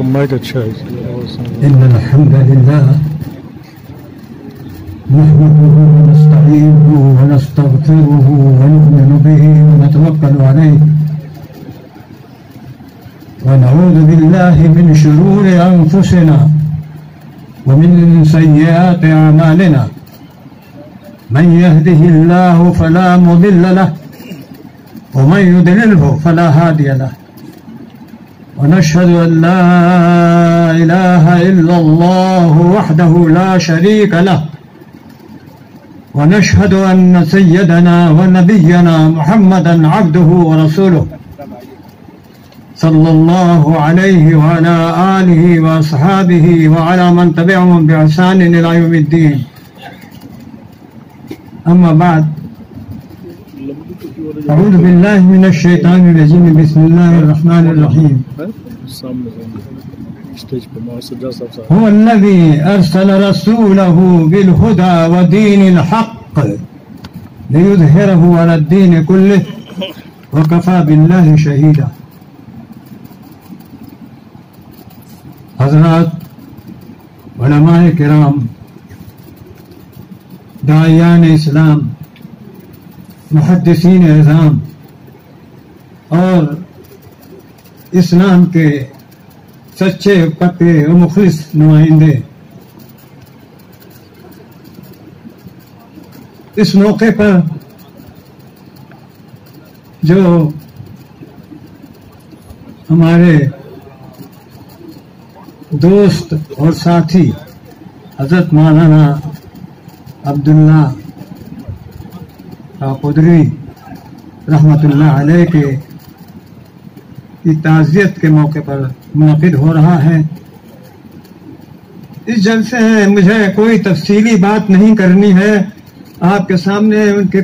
إن الحمد لله نحمده ونستعينه ونستغفره ونؤمن به ونتوكل عليه ونعوذ بالله من شرور أنفسنا ومن سيئات أعمالنا من يهده الله فلا مضل له ومن يضلله فلا هادي له ونشهد أن لا إله إلا الله وحده لا شريك له ونشهد أن سيدنا ونبينا محمدا عبده ورسوله صلى الله عليه وعلى آله وأصحابه وعلى من تبعهم بإحسان إلى يوم الدين. أما بعد، أعوذ بالله من الشيطان الرجيم. بسم الله الرحمن الرحيم. هو الذي أرسل رسوله بالهدى ودين الحق ليظهره على الدين كله وكفى بالله شهيدا. حضرات علماء کرام، داعیان اسلام، محدثین اعظام اور اسلام کے سچے پکے و مخلص نمائندے، اس موقع پر جو ہمارے دوست اور ساتھی حضرت مولانا عبداللہ قدری رحمۃ اللہ علیہ کی تعزیت کے موقع پر منعقد ہو رہا ہے، اس جلسے میں مجھے کوئی تفصیلی بات نہیں کرنی ہے. آپ کے سامنے ان کے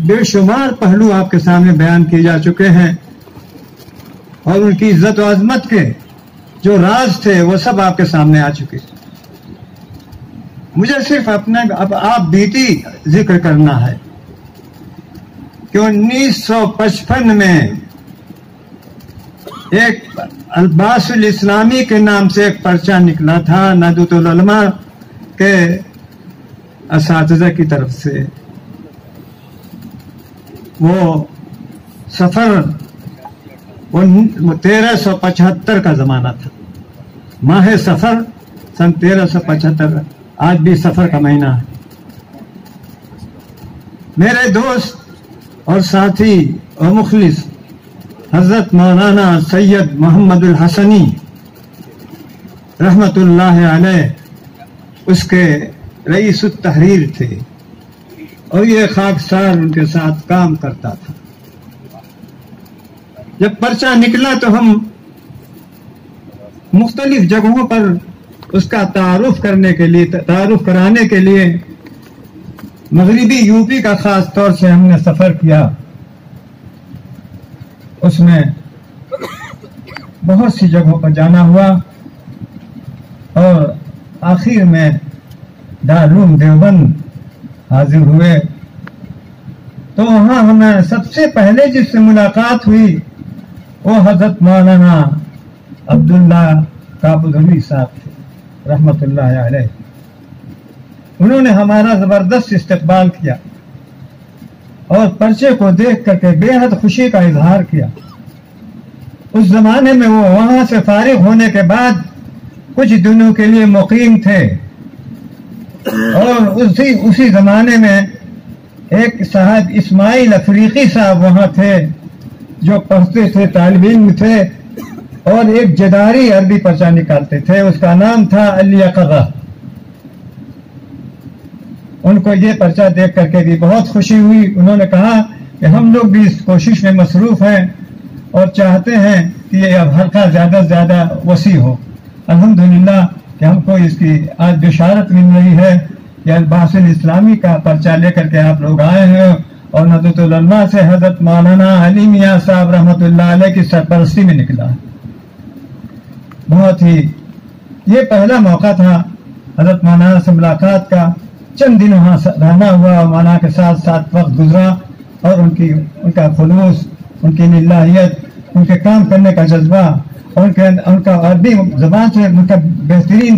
بے شمار پہلو آپ کے سامنے بیان کیے جا چکے ہیں اور ان کی عزت و عظمت کے جو راز تھے وہ سب آپ کے سامنے آ چکے. مجھے صرف آپ بیتی ذکر کرنا ہے کہ 1955 میں ایک الباس الاسلامی کے نام سے ایک پرچہ نکلا تھا نہضت العلماء کے اساتذہ کی طرف سے. وہ سفر 1375 کا زمانہ تھا، ماہ سفر سن 1375. آج بھی سفر کا مہینہ ہے. میرے دوست اور ساتھی اور مخلص حضرت مولانا سید محمد الحسنی رحمت اللہ علیہ اس کے رئیس التحریر تھے اور یہ خاکسار ان کے ساتھ کام کرتا تھا. جب پرچہ نکلا تو ہم مختلف جگہوں پر اس کا تعارف کرانے کے لیے مغربی یو پی کا خاص طور سے ہم نے سفر کیا. اس میں بہت سی جگہوں پر جانا ہوا اور آخر میں دارالعلوم دیوبند حاضر ہوئے. تو وہاں ہمیں سب سے پہلے جس سے ملاقات ہوئی وہ حضرت مولانا عبداللہ قادری صاحب تھے رحمت اللہ علیہ. انہوں نے ہمارا زبردست استقبال کیا اور پرچے کو دیکھ کر کے بے حد خوشی کا اظہار کیا. اس زمانے میں وہ وہاں سے فارغ ہونے کے بعد کچھ دنوں کے لیے مقیم تھے اور اسی زمانے میں ایک صاحب اسماعیل افریقی صاحب وہاں تھے جو پڑھتے تھے، طالب علم تھے اور ایک جداری عربی پرچہ نکالتے تھے. اس کا نام تھا الیقظہ. ان کو یہ پرچہ دیکھ کر کے بھی بہت خوشی ہوئی. انہوں نے کہا کہ ہم لوگ بھی اس کوشش میں مصروف ہیں اور چاہتے ہیں کہ یہ اب حلقہ زیادہ سے زیادہ وسیع ہو. الحمدللہ کہ ہم کو اس کی آج بشارت مل رہی ہے کہ الباس الاسلامی کا پرچہ لے کر کے آپ لوگ آئے ہیں اور نہضت العلماء سے حضرت مولانا علی میاں صاحب رحمۃ اللہ علیہ کی سرپرستی میں نکلا. بہت ہی یہ پہلا موقع تھا حضرت مولانا سے ملاقات کا. چند دن وہاں رہنا ہوا اور مولانا کے ساتھ وقت گزرا اور ان کا خلوص، ان کی للہیت، ان کے کام کرنے کا جذبہ उनका अरबी ज़बान से उनका बेहतरीन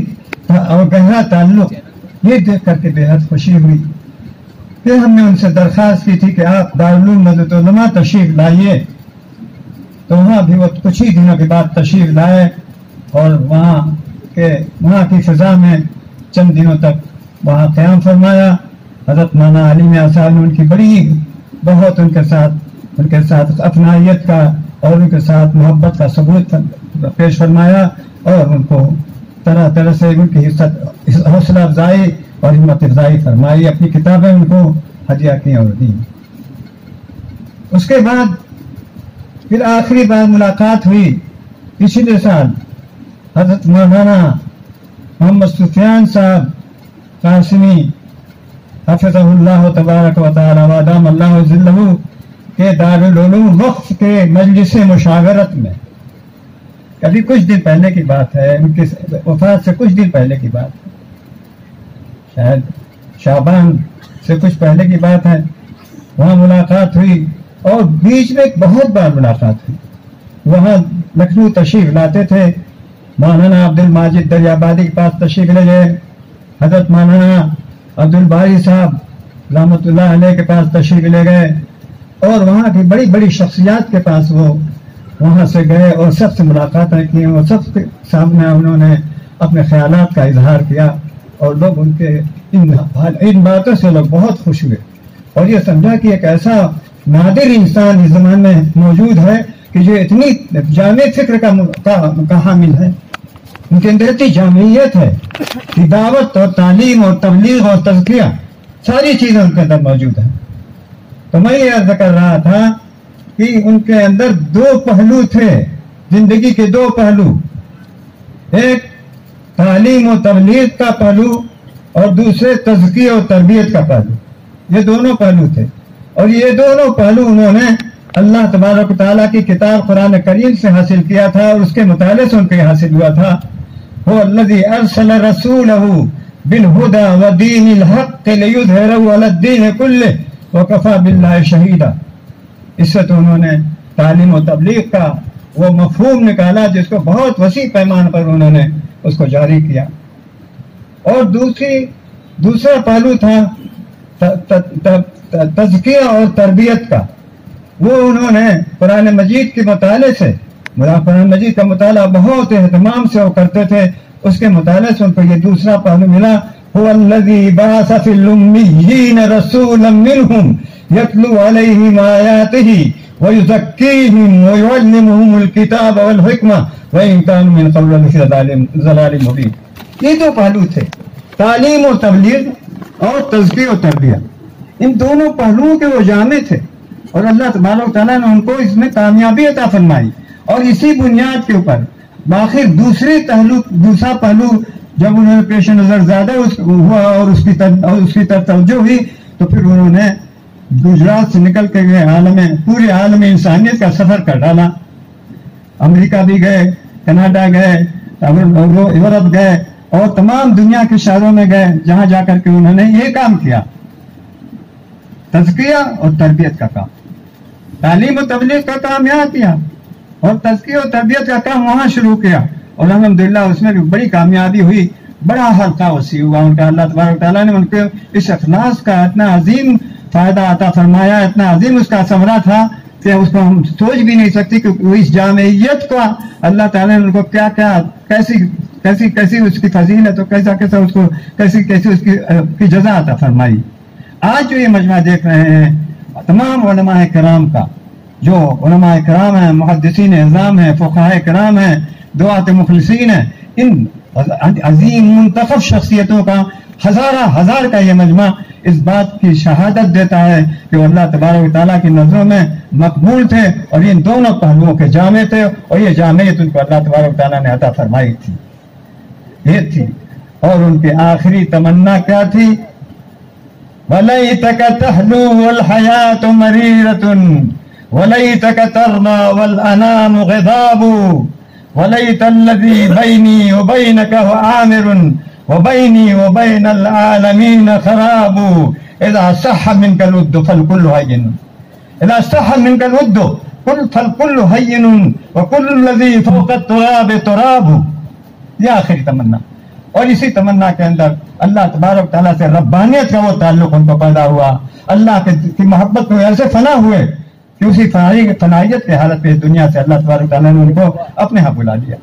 और गहरा ताल्लुक, ये देख करके बेहद खुशी हुई। फिर हमने उनसे दरख्वास्त की थी कि आप दारुल उलूम मदद उलमा तशरीफ लाइए, तो वहाँ भी वो कुछ ही दिनों के बाद तशरीफ लाए और वहाँ की फ़िज़ा में चंद दिनों तक वहाँ क़याम फरमाया। हज़रत मौलाना अली मियां साहब ने उनकी बहुत उनके साथ अपनाइयत का और उनके साथ मोहब्बत का सबूत पेश फरमाया और उनको तरह तरह से उनकी हौसला अफजाई और हिम्मत अफजाई फरमाई, अपनी किताबें उनको हदिया की और दी। उसके बाद फिर आखिरी बार मुलाकात हुई पिछले साल हज़रत मौलाना मोहम्मद सुफियान साहब कासिमी हफ़िज़हुल्लाह तबारक व तआला व अदाम अल्लाहु ज़िल्लहु के दारुल उलूम वक्फ के मजलिस मुशावरत में। अभी कुछ दिन पहले की बात है, उनकी वफात से कुछ दिन पहले की बात है, शायद शाबान से कुछ पहले की बात है। वहाँ मुलाकात हुई और बीच में बहुत बार मुलाकात हुई। वहाँ लखनऊ तशरीफ लाते थे, मौलाना अब्दुल माजिद दरियाबादी के पास तशरीफ ले गए, हज़रत मौलाना अब्दुल बारी साहब रहमतुल्लाह अलैह के पास तशरीफ ले गए और वहाँ की बड़ी बड़ी शख्सियात के पास वो वहाँ से गए और सबसे मुलाकातें की और सबके सामने उन्होंने अपने ख्यालात का इजहार किया और लोग उनके इन बातों से लोग बहुत खुश हुए और ये समझा कि एक ऐसा नादिर इंसान इस ज़माने में मौजूद है कि जो इतनी जामे फिक्र का हामिल है, उनके अंदर इतनी जामियत है कि दावत और तालीम और तबलीग और तज़किया सारी चीज़ें उनके अंदर मौजूद हैं। तो मैं ये अर्ज़ कर रहा था कि उनके अंदर दो पहलू थे, जिंदगी के दो पहलू, एक तालीम और तबलीग का पहलू और दूसरे तज़किया और तरबियत का पहलू। ये दोनों पहलू थे और ये दोनों पहलू उन्होंने अल्लाह तबारक व तआला की किताब कुरान करीम से हासिल किया था और उसके मुताले से उनको हासिल हुआ था। वो अल्लज़ी अरसल रसूलहु बिल हुदा व दीनिल हक़्क़ लियुज़हिरहु अला दीन कुल्लिहि व कफ़ा बिल्लाहि शहीदा। इससे तो उन्होंने तालीम और तबलीग का वो मफ़हूम निकाला जिसको बहुत वसी पैमाने पर उन्होंने उसको जारी किया। और दूसरा पहलू था तज़किया और तरबियत का। वो उन्होंने कुरान मजीद के मुताले से, कुरान मजीद का मुताला बहुत एहतमाम से वो करते थे, उसके मुताले से उनको ये दूसरा पहलू मिला। हुवल्लज़ी बअस फ़िल उम्मिय्यीन रसूलन मिनहुम यतलू अलैहिम आयातिही व युज़क्कीहिम व युअल्लिमुहुमुल किताब वल हिकमा व इन कानू मिन क़ब्ल लफ़ी ज़लालिम मुबीन। ये दो पहलू थे, तालीम और तबलीग और तज़किया और तरबिया। इन दोनों पहलुओं के वो जामे थे और अल्लाह तबारक व तआला ने उनको इसमें कामयाबी अता फरमाई। और इसी बुनियाद के ऊपर आखिर दूसरा पहलू जब उन्होंने पेश नजर ज्यादा हुआ और उसकी तरफ तवज्जो हुई, तो फिर उन्होंने गुजरात से निकल के गए पूरे आलम इंसानियत का सफर कर डाला। अमेरिका भी गए, कनाडा गए, यूरोप गए और तमाम दुनिया के शहरों में गए, जहां जाकर के उन्होंने ये काम किया, तज़किया और तरबियत का काम, तालीम और तबलीग का काम यहाँ किया और तज़किया और तरबियत का काम वहाँ शुरू किया और अल्हम्दुलिल्लाह उसमें भी बड़ी कामयाबी हुई, बड़ा हल्का वसी हुआ उनका। अल्लाह तबारक तआला ने उनके इस अखलास का इतना अजीम फायदा अता फरमाया, इतना अजीम उसका समरा था कि उसको हम सोच भी नहीं सकते कि इस जामियत का अल्लाह ताला ने उनको क्या क्या कैसी उसकी फजीलत और कैसा उसको कैसी उसकी जज़ा अता फरमाई। आज जो ये मजमा देख रहे हैं तमाम उलमाए किराम का, जो उलमाए किराम हैं, मुहद्दिसीन इज़ाम हैं, फुक़हाए किराम हैं, दुआत मुखलिसीन हैं, इन अजीम मुंतखब शख्सियतों का हजार का ये मजमा इस बात की शहादत देता है कि अल्लाह तबारक व तआला की नजरों में मकबूल थे और इन दोनों पहलुओं के जामे थे और ये जामियत उनको अल्लाह तबारक व तआला ने अता फरमाई थी। ये थी और उनकी आखिरी तमन्ना क्या थी? वलैतक तहलू वल हयातु मरीरतुन वलैतक तर्दा वल अनाम ग़िदाबु वलैतल्लज़ी बैनी व बैनका आमिरुन व बैनी व बैनल आलमीन खराबु इज़ा सह मिनकल वुद्दु फल कुल्लु हैय्यिन इज़ा सह मिनकल वुद्दु कुल फल कुल हय्यनुन व कुल लज़ी फौक़ तुराब तुराब। ये आखिरी तमन्ना। और इसी तमन्ना के अंदर अल्लाह तबारक तआला से रब्बानियत का वो ताल्लुक उनको पैदा हुआ, अल्लाह की मोहब्बत में ऐसे फना हुए कि उसी फनाइयत की हालत में दुनिया से अल्लाह तबारक तआला ने उनको अपने यहाँ बुला लिया।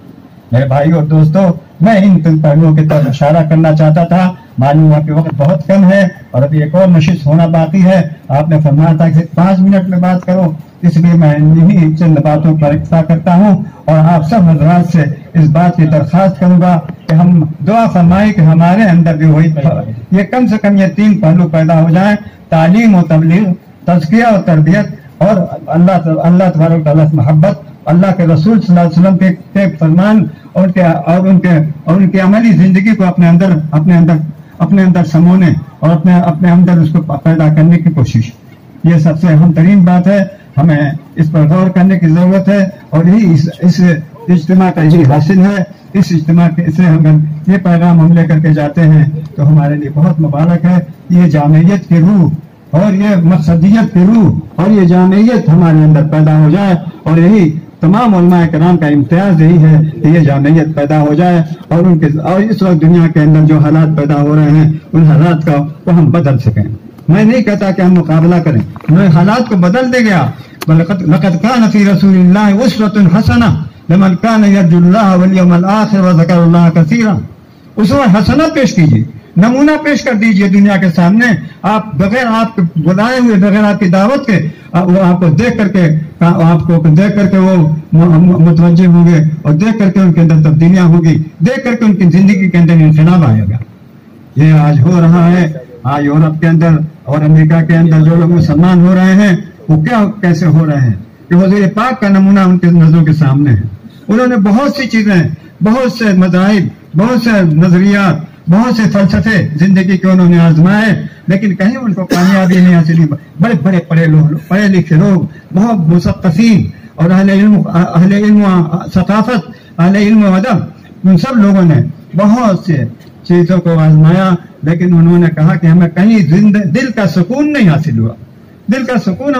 मेरे भाइयों और दोस्तों, मैं इन पहलुओं की तरफ इशारा करना चाहता था। मालूम हुआ कि वक्त बहुत कम है और अभी एक और नशिस्त होना बाकी है। आपने फरमाया था कि 5 मिनट में बात करो, इसलिए मैं इन्हीं चंद बातों पर इक्तफा करता हूँ और आप सब हजरात से इस बात की दरख्वास्त करूंगा कि हम दुआ फरमाएं कि हमारे अंदर भी वही ये कम से कम ये 3 पहलू पैदा हो जाए, तालीम और तबलीग, तज़किया और तरबियत, और अल्लाह तबारक तआला से मोहब्बत, अल्लाह के रसूल सल्लल्लाहु अलैहि वसल्लम के फरमान और उनके अमली जिंदगी को अपने अंदर समोने और अपने अंदर उसको पैदा करने की कोशिश। ये सबसे अहम तरीन बात है। हमें इस पर गौर करने की जरूरत है और यही इस इज्तिमा का यही हासिल है। इस इज्तिमा से अगर ये पैगाम हम लेकर के जाते हैं तो हमारे लिए बहुत मुबारक है। ये जामियत की रूह और ये मकसदियत की रूह और ये जामियत हमारे अंदर पैदा हो जाए, और यही तमाम उलमाए कराम का इम्तियाज यही है कि ये जामियत पैदा हो जाए और इस वक्त दुनिया के अंदर जो हालात पैदा हो रहे हैं उन हालात को हम बदल सकें। मैं नहीं कहता कि हम मुकाबला करें, मैं हालात को बदल दे गया। लक़द कान फ़ी रसूलिल्लाहि उस्वतुन हसना लिमन कान यर्जुल्लाह वल यौमल आखिर व ज़करल्लाह कसीरा। उसमें हसना पेश कीजिए, नमूना पेश कर दीजिए दुनिया के सामने। आप बगैर आपके बुलाए हुए, बगैर आपकी दावत के, वो आपको देख करके वो मुतवज्जे होंगे और देख करके उनके अंदर तब्दीलियां होगी, देख करके उनकी जिंदगी के अंदर इंक़िलाब आएगा। ये आज हो रहा है। आज यूरोप के अंदर और अमेरिका के अंदर जो लोग मुसलमान हो रहे हैं वो कैसे हो रहे हैं कि हुज़ूर पाक का नमूना उनके नजरों के सामने है। उन्होंने बहुत सी चीजें, बहुत से मज़ाहिब, बहुत से नजरियात, बहुत से फलसफे जिंदगी के उन्होंने आजमाए, लेकिन कहीं उनको कामयाबी नहीं हासिल हुई। बड़े बड़े पढ़े लिखे लोग, बहुत मुसक़्क़फ़ीन और अहले इल्म सक़ाफ़त, अहले इल्म अदब, उन सब लोगों ने बहुत से चीजों को आजमाया, लेकिन उन्होंने कहा कि हमें कहीं दिल का सुकून नहीं हासिल हुआ। दिल का सुकून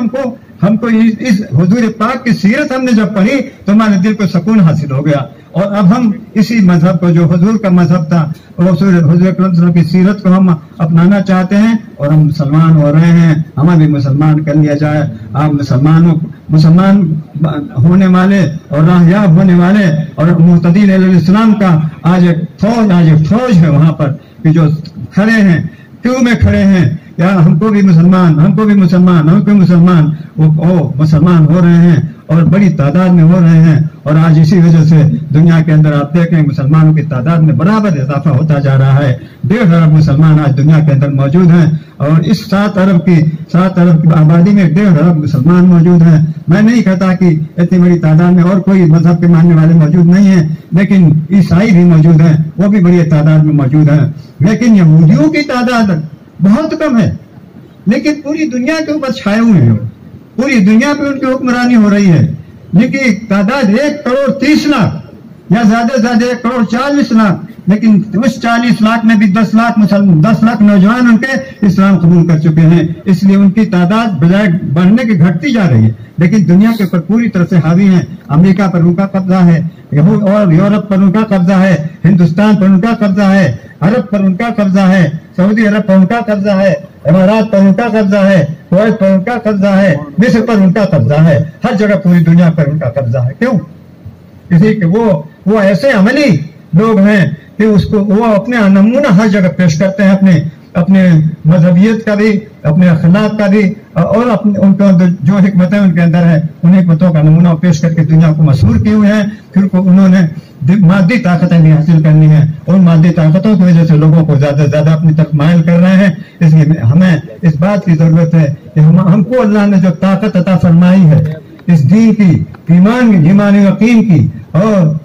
हमको इस हुजूर पाक की सीरत हमने जब पढ़ी तो हमारे दिल को सुकून हासिल हो गया। और अब हम इसी मजहब को, जो हुजूर का मजहब था, हुजूर अकरम की सीरत को हम अपनाना चाहते हैं और हम मुसलमान हो रहे हैं। हमें भी मुसलमान कर लिया जाए। आप मुसलमान होने वाले और राहयाब होने वाले और मुहतदीन इस्लाम का आज एक फौज है वहां पर कि जो खड़े हैं, क्यों में खड़े हैं, या हमको भी मुसलमान वो मुसलमान हो रहे हैं और बड़ी तादाद में हो रहे हैं। और आज इसी वजह से दुनिया के अंदर आप देखें मुसलमानों की तादाद में बराबर इजाफा होता जा रहा है। 1.5 अरब मुसलमान आज दुनिया के अंदर मौजूद हैं और इस 7 अरब की आबादी में 1.5 अरब मुसलमान मौजूद हैं। मैं नहीं कहता कि इतनी बड़ी तादाद में और कोई मजहब के मानने वाले मौजूद नहीं है, लेकिन ईसाई भी मौजूद हैं, वो भी बड़ी तादाद में मौजूद हैं। लेकिन यहूदियों की तादाद बहुत कम है, लेकिन पूरी दुनिया के ऊपर छाए हुए हैं। पूरी दुनिया पे उनकी हुक्मरानी हो रही है, जिनकी तादाद 1 करोड़ 30 लाख या ज्यादा से ज्यादा 1 करोड़ 40 लाख, लेकिन उस 40 लाख में भी 10 लाख नौजवान उनके इस्लाम कबूल कर चुके हैं। इसलिए उनकी तादाद बजाय बढ़ने की घटती जा रही है, लेकिन दुनिया के ऊपर पूरी तरह से हावी है। अमेरिका पर उनका कब्जा है और यूरोप पर उनका कब्जा है, हिंदुस्तान पर उनका कब्जा है, अरब पर उनका कब्जा है, सऊदी अरब पर उनका कब्जा है, इमारात पर उनका कब्जा है, कुवैत पर उनका कब्जा है, मिस्र पर उनका कब्जा है, हर जगह पूरी दुनिया पर उनका कब्जा है। क्यों? इसलिए कि वो ऐसे अमली लोग हैं कि वो अपने नमूना हर जगह पेश करते हैं, अपने मजहबियत का भी, अपने अखलाक का भी, और उनको जो हिकमतें उनके अंदर है उन हिकमतों का नमूना पेश करके दुनिया को मशहूर किए हुए हैं। फिर उन्होंने मादी ताकतें भी हासिल करनी है और मादी ताकतों की वजह से लोगों को ज्यादा से ज्यादा अपनी तरफ मायल कर रहे हैं। इसलिए हमें इस बात की जरूरत है कि हमको अल्लाह ने जो ताकत अता फरमाई है इस दीन की, ईमान यकीन की और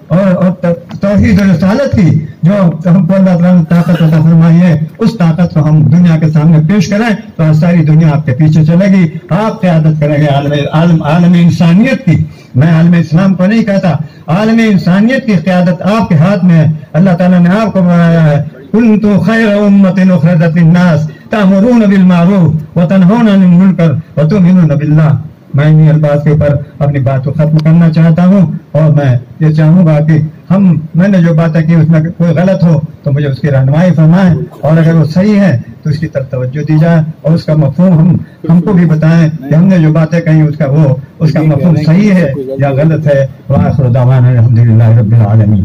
तौहीद और रिसालत की, जो हमको अल्लाह ताला ने ताकत अता फरमाई है, उस ताकत को हम दुनिया के सामने पेश करें तो सारी दुनिया आपके पीछे चलेगी। आप क़यादत करेंगे आलम इंसानियत की। मैं आलम इस्लाम को नहीं कहता, आलम इंसानियत की क़यादत आपके हाथ में है। अल्लाह ताला ने आपको बनाया है, कुन्तु खैर उम्मतिन उखरिजत लिन्नास तामुरून बिल मारूफ व तनहौना अनिल मुनकर व तुमिनून बिल्लाह। میں انہیں الفاظ کے اوپر اپنی بات کو ختم کرنا چاہتا ہوں، اور میں یہ چاہوں گا کہ میں نے جو باتیں کی اس میں کوئی غلط ہو تو مجھے اس کی رہنمائی فرمائیں، اور اگر وہ صحیح ہے تو اس کی طرف توجہ دی جائے، اور اس کا مفہوم ہم کو بھی بتائیں کہ ہم نے جو باتیں کہیں اس کا مفہوم صحیح ہے یا غلط ہے۔ وآخر دعوانا الحمدللہ رب العالمین۔